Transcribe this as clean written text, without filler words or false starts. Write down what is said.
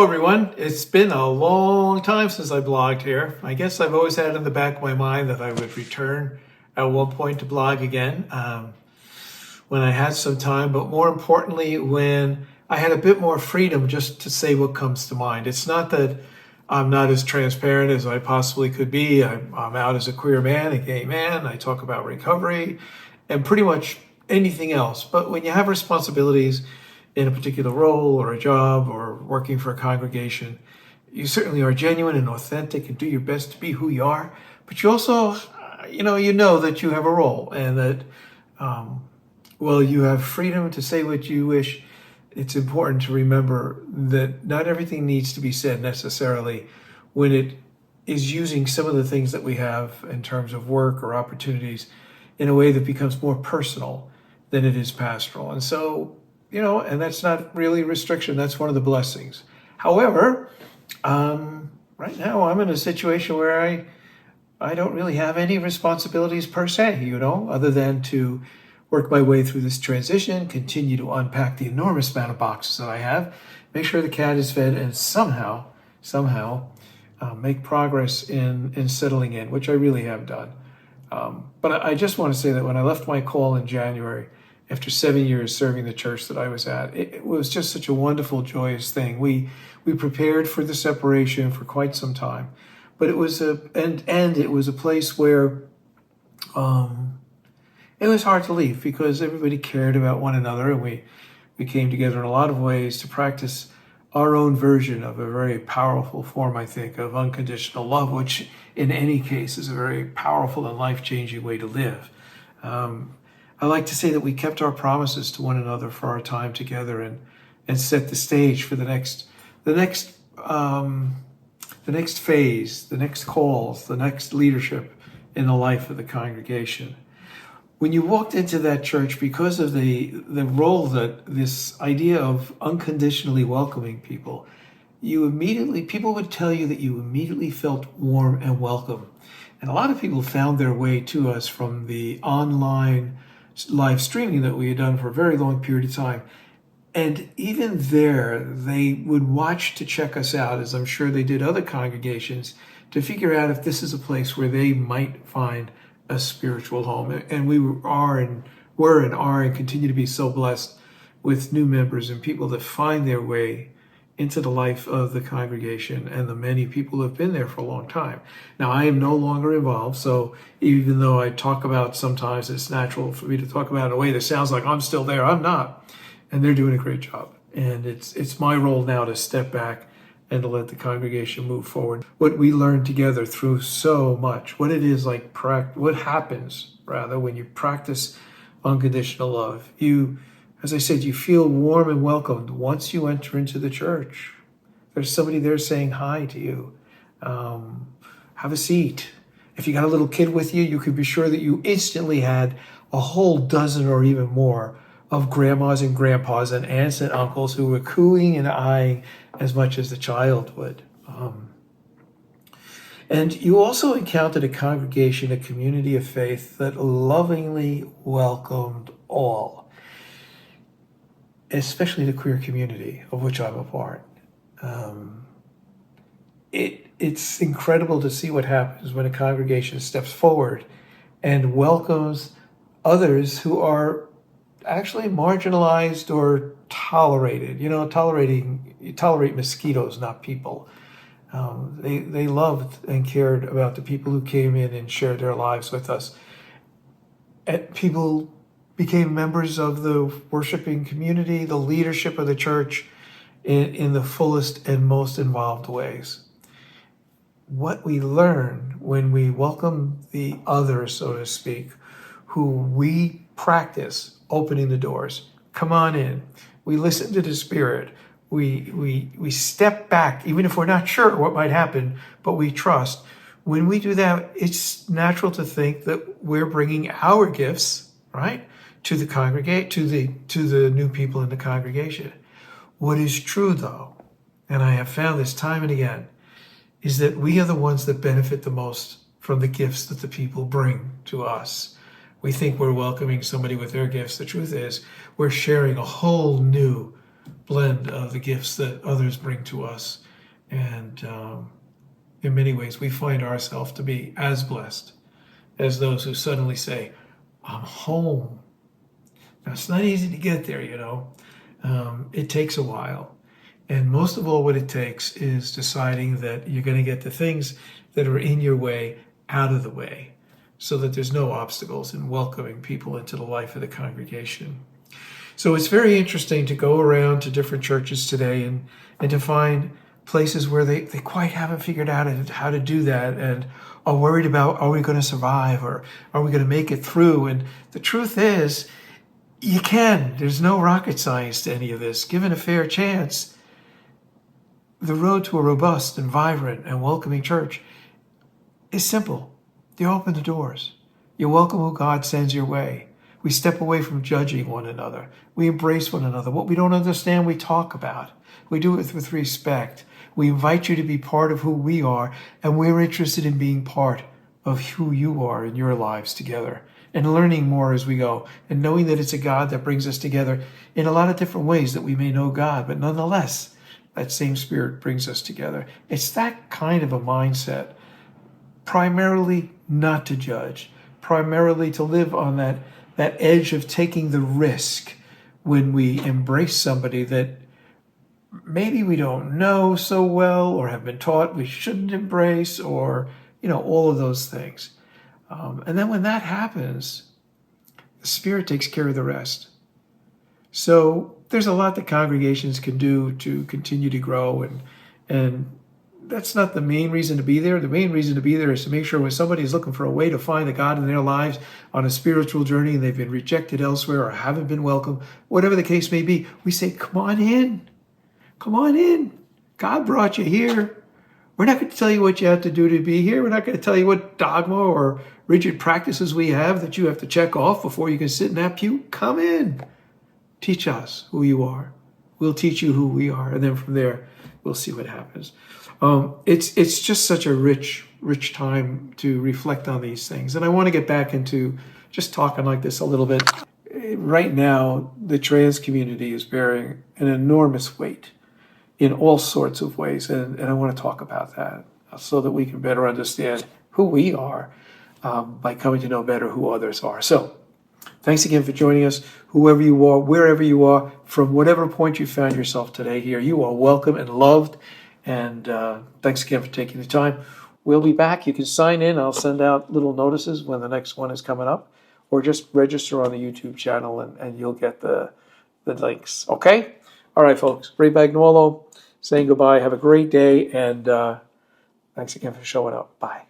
everyone. It's been a long time since I blogged here. I guess I've always had in the back of my mind that I would return at one point to blog again when I had some time, but more importantly, when I had a bit more freedom just to say what comes to mind. It's not that I'm not as transparent as I possibly could be. I'm out as a queer man, a gay man. I talk about recovery and pretty much anything else. But when you have responsibilities in a particular role or a job or working for a congregation, you certainly are genuine and authentic and do your best to be who you are. But you also, you know that you have a role and that, you have freedom to say what you wish. It's important to remember that not everything needs to be said necessarily when it is using some of the things that we have in terms of work or opportunities in a way that becomes more personal than it is pastoral. And so, and that's not really restriction. That's one of the blessings. However, right now I'm in a situation where I don't really have any responsibilities per se, other than to work my way through this transition, continue to unpack the enormous amount of boxes that I have, make sure the cat is fed, and somehow make progress in settling in, which I really have done. But I just want to say that when I left my call in January, after 7 years serving the church that I was at, it was just such a wonderful, joyous thing. We prepared for the separation for quite some time, but it was it was a place where it was hard to leave because everybody cared about one another, and we came together in a lot of ways to practice our own version of a very powerful form, I think, of unconditional love, which in any case is a very powerful and life-changing way to live. I like to say that we kept our promises to one another for our time together and set the stage for the next phase, the next calls, the next leadership in the life of the congregation. When you walked into that church, because of the role that this idea of unconditionally welcoming people, people would tell you that you immediately felt warm and welcome. And a lot of people found their way to us from the online live streaming that we had done for a very long period of time. And even there, they would watch to check us out, as I'm sure they did other congregations, to figure out if this is a place where they might find a spiritual home. And we were and continue to be so blessed with new members and people that find their way into the life of the congregation and the many people who have been there for a long time. Now, I am no longer involved, so even though I talk about sometimes it's natural for me to talk about it in a way that sounds like I'm still there, I'm not. And they're doing a great job. And it's my role now to step back and to let the congregation move forward. What we learned together through so much, what it is like, what happens rather when you practice unconditional love. As I said, you feel warm and welcomed once you enter into the church. There's somebody there saying hi to you. Have a seat. If you got a little kid with you, you could be sure that you instantly had a whole dozen or even more of grandmas and grandpas and aunts and uncles who were cooing and eyeing as much as the child would. And you also encountered a congregation, a community of faith that lovingly welcomed all, especially the queer community of which I'm a part. It's incredible to see what happens when a congregation steps forward and welcomes others who are actually marginalized or tolerated. You tolerate mosquitoes, not people. They loved and cared about the people who came in and shared their lives with us. And people became members of the worshiping community, the leadership of the church in the fullest and most involved ways. What we learn when we welcome the other, so to speak, who we practice opening the doors. Come on in. We listen to the Spirit. We step back, even if we're not sure what might happen, but we trust. When we do that, it's natural to think that we're bringing our gifts, right, to the new people in the congregation. What is true, though, and I have found this time and again, is that we are the ones that benefit the most from the gifts that the people bring to us. We think we're welcoming somebody with their gifts. The truth is, we're sharing a whole new blend of the gifts that others bring to us. And in many ways, we find ourselves to be as blessed as those who suddenly say, I'm home. Now, it's not easy to get there, you know. It takes a while. And most of all, what it takes is deciding that you're going to get the things that are in your way out of the way so that there's no obstacles in welcoming people into the life of the congregation. So it's very interesting to go around to different churches today and to find places where they quite haven't figured out how to do that and are worried about, are we going to survive or are we going to make it through? And the truth is, you can. There's no rocket science to any of this. Given a fair chance, the road to a robust and vibrant and welcoming church is simple. You open the doors. You welcome who God sends your way. We step away from judging one another. We embrace one another. What we don't understand, we talk about. We do it with respect. We invite you to be part of who we are, and we're interested in being part of who you are in your lives together and learning more as we go and knowing that it's a God that brings us together in a lot of different ways that we may know God, but nonetheless, that same Spirit brings us together. It's that kind of a mindset, primarily not to judge, primarily to live on that edge of taking the risk when we embrace somebody that maybe we don't know so well or have been taught we shouldn't embrace or, all of those things. And then when that happens, the Spirit takes care of the rest. So there's a lot that congregations can do to continue to grow, and that's not the main reason to be there. The main reason to be there is to make sure when somebody is looking for a way to find a God in their lives on a spiritual journey and they've been rejected elsewhere or haven't been welcome, whatever the case may be, we say, come on in. Come on in. God brought you here. We're not going to tell you what you have to do to be here. We're not going to tell you what dogma or rigid practices we have that you have to check off before you can sit in that pew. Come in. Teach us who you are. We'll teach you who we are. And then from there, we'll see what happens. It's just such a rich time to reflect on these things. And I want to get back into just talking like this a little bit. Right now, the trans community is bearing an enormous weight in all sorts of ways. And I want to talk about that so that we can better understand who we are by coming to know better who others are. So thanks again for joining us. Whoever you are, wherever you are, from whatever point you found yourself today here, you are welcome and loved. And thanks again for taking the time. We'll be back. You can sign in. I'll send out little notices when the next one is coming up. Or just register on the YouTube channel and you'll get the links. Okay? All right, folks. Ray Bagnuolo saying goodbye. Have a great day. And thanks again for showing up. Bye.